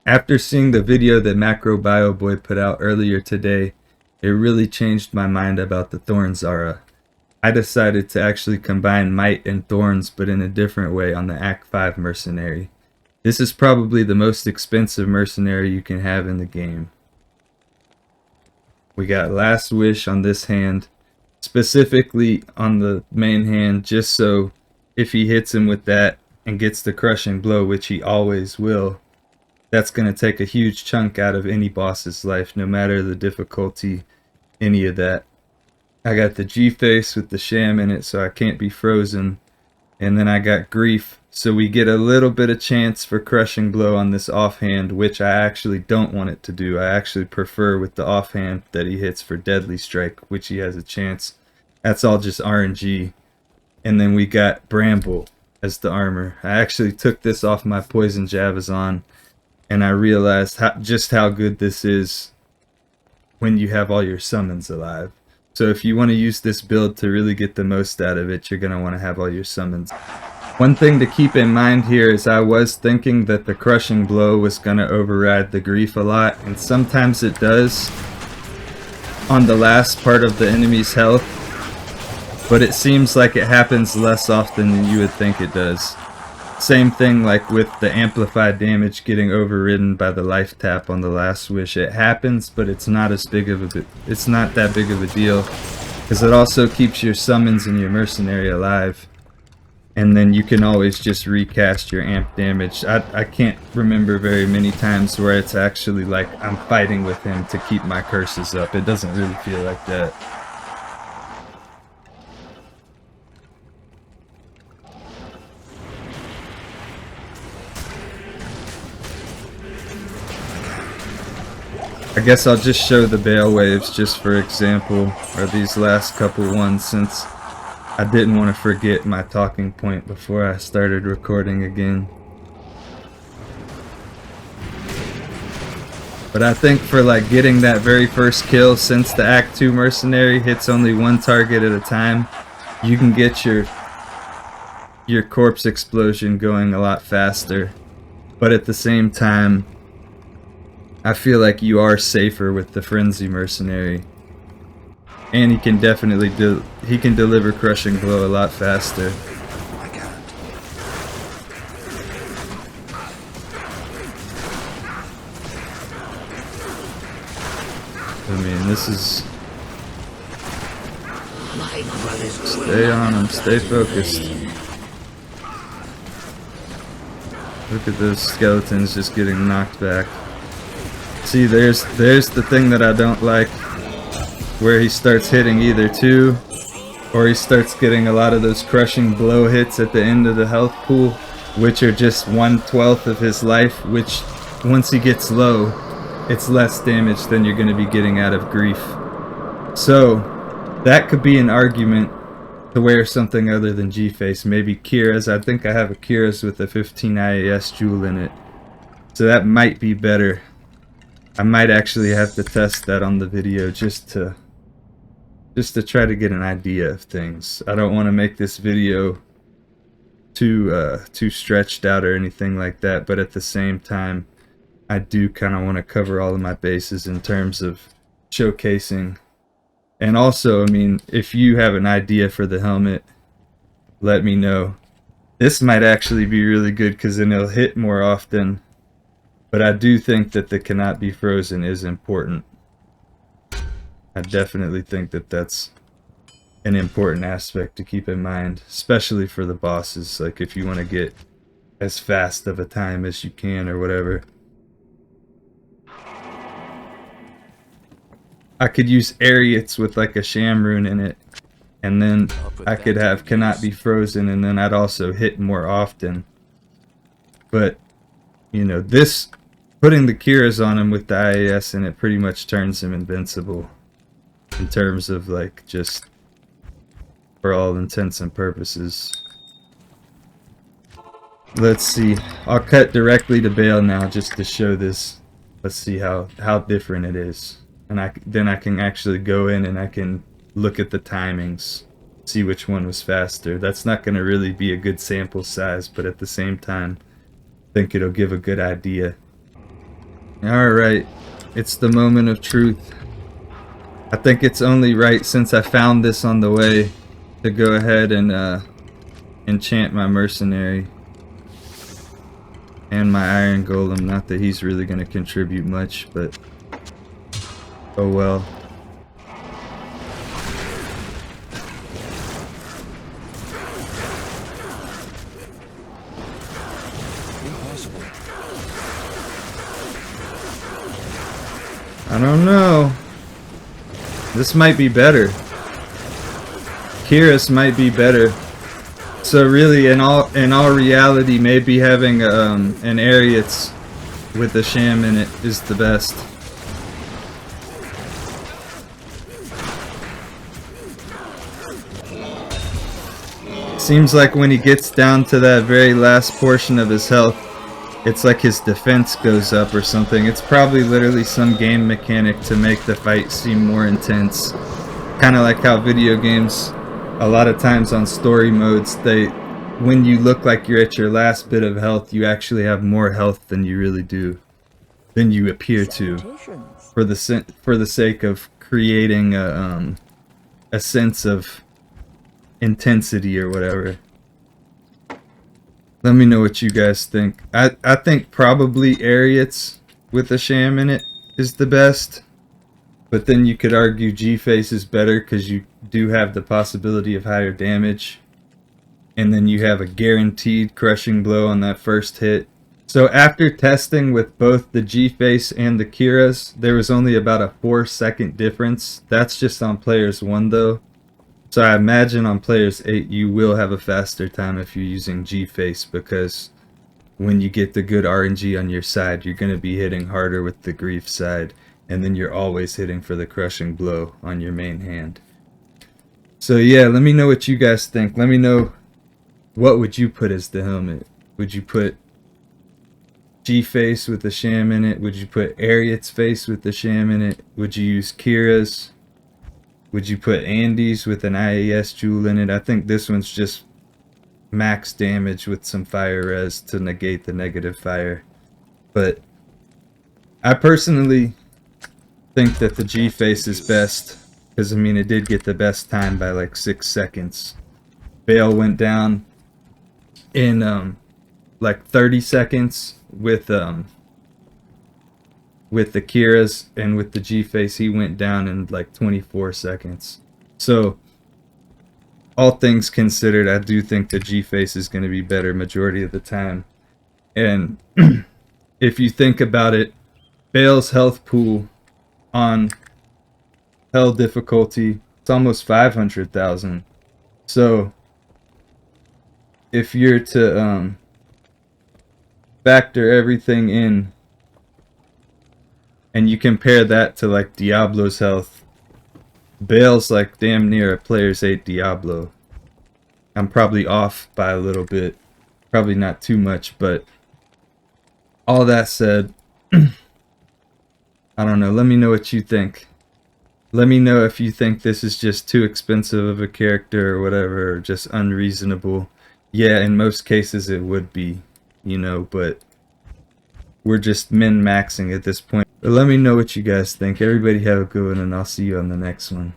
After seeing the video that Macro Bio Boy put out earlier today, it really changed my mind about the Thorn Zara. I decided to actually combine Might and Thorns, but in a different way on the Act 5 Mercenary. This is probably the most expensive Mercenary you can have in the game. We got Last Wish on this hand, specifically on the main hand, just so if he hits him with that and gets the crushing blow, which he always will, that's going to take a huge chunk out of any boss's life, no matter the difficulty, any of that. I got the G-Face with the Sham in it, so I can't be frozen. And then I got Grief, so we get a little bit of chance for crushing blow on this offhand, which I actually don't want it to do. I actually prefer with the offhand that he hits for Deadly Strike, which he has a chance. That's all just RNG. And then we got Bramble as the armor. I actually took this off my Poison Javazon, and I realized just how good this is when you have all your summons alive. So if you want to use this build to really get the most out of it, you're going to want to have all your summons. One thing to keep in mind here is I was thinking that the crushing blow was going to override the grief a lot, and sometimes it does on the last part of the enemy's health, but it seems like it happens less often than you would think it does. Same thing like with the amplified damage getting overridden by the life tap on the Last Wish. It happens, but it's not as big of a it's not that big of a deal, because it also keeps your summons and your mercenary alive, and then you can always just recast your amp damage. I can't remember very many times where it's actually like I'm fighting with him to keep my curses up. It doesn't really feel like that. I guess I'll just show the Bale Waves just for example, or these last couple ones, since I didn't want to forget my talking point before I started recording again. But I think for like getting that very first kill, since the Act 2 Mercenary hits only one target at a time, you can get your corpse explosion going a lot faster. But at the same time, I feel like you are safer with the Frenzy Mercenary, and he can definitely deliver crushing blow a lot faster. I mean, this is... Stay on him, stay focused. Look at those skeletons just getting knocked back. See, there's the thing that I don't like, where he starts hitting either 2, or he starts getting a lot of those crushing blow hits at the end of the health pool, which are just 1/12 of his life, which once he gets low, it's less damage than you're going to be getting out of grief. So that could be an argument to wear something other than G-Face, maybe Kira's. I think I have a Kira's with a 15 IAS jewel in it, so that might be better. I might actually have to test that on the video just to try to get an idea of things. I don't want to make this video too stretched out or anything like that, but at the same time, I do kind of want to cover all of my bases in terms of showcasing. And also, I mean, if you have an idea for the helmet, let me know. This might actually be really good, because then it'll hit more often. But I do think that the cannot be frozen is important. I definitely think that that's an important aspect to keep in mind, especially for the bosses. Like if you want to get as fast of a time as you can or whatever. I could use Ariettes with like a Sham rune in it, and then I could have cannot be frozen, and then I'd also hit more often. But you know, this putting the Kira's on him with the IAS in it pretty much turns him invincible in terms of like just for all intents and purposes. Let's see. I'll cut directly to Bale now just to show this. Let's see how different it is. And then I can actually go in and I can look at the timings, see which one was faster. That's not going to really be a good sample size, but at the same time, I think it'll give a good idea. Alright, it's the moment of truth. I think it's only right, since I found this on the way, to go ahead and enchant my mercenary and my iron golem. Not that he's really going to contribute much, but oh well. I don't know. This might be better. Kyrus might be better. So really, in all reality, maybe having an Ariats with a sham in it is the best. Seems like when he gets down to that very last portion of his health, it's like his defense goes up or something. It's probably literally some game mechanic to make the fight seem more intense. Kind of like how video games, a lot of times on story modes, when you look like you're at your last bit of health, you actually have more health than you really do, than you appear to, for the sake of creating a sense of intensity or whatever. Let me know what you guys think. I think probably Ariats with a sham in it is the best. But then you could argue G-Face is better because you do have the possibility of higher damage. And then you have a guaranteed crushing blow on that first hit. So after testing with both the G-Face and the Kyrus, there was only about a 4-second difference. That's just on players 1 though. So I imagine on players 8 you will have a faster time if you're using G-Face, because when you get the good RNG on your side, you're going to be hitting harder with the grief side, and then you're always hitting for the crushing blow on your main hand. So yeah, let me know what you guys think. Let me know, what would you put as the helmet? Would you put G-Face with the sham in it? Would you put Ariats face with the sham in it? Would you use Kyrus? Would you put Andy's with an IAS jewel in it? I think this one's just max damage with some fire res to negate the negative fire. But I personally think that the G-Face is best, because I mean it did get the best time by like 6 seconds. Bale went down in like 30 seconds with the Kyrus, and with the G-Face he went down in like 24 seconds. So all things considered, I do think the G-Face is going to be better majority of the time. And if you think about it, Bale's health pool on hell difficulty, it's almost 500,000. So if you're to factor everything in, and you compare that to like Diablo's health, Bale's like damn near a player's 8 Diablo. I'm probably off by a little bit, probably not too much, but all that said, I don't know, let me know what you think. Let me know if you think this is just too expensive of a character or whatever, or just unreasonable. Yeah, in most cases it would be, you know, but we're just min-maxing at this point. But let me know what you guys think. Everybody have a good one, and I'll see you on the next one.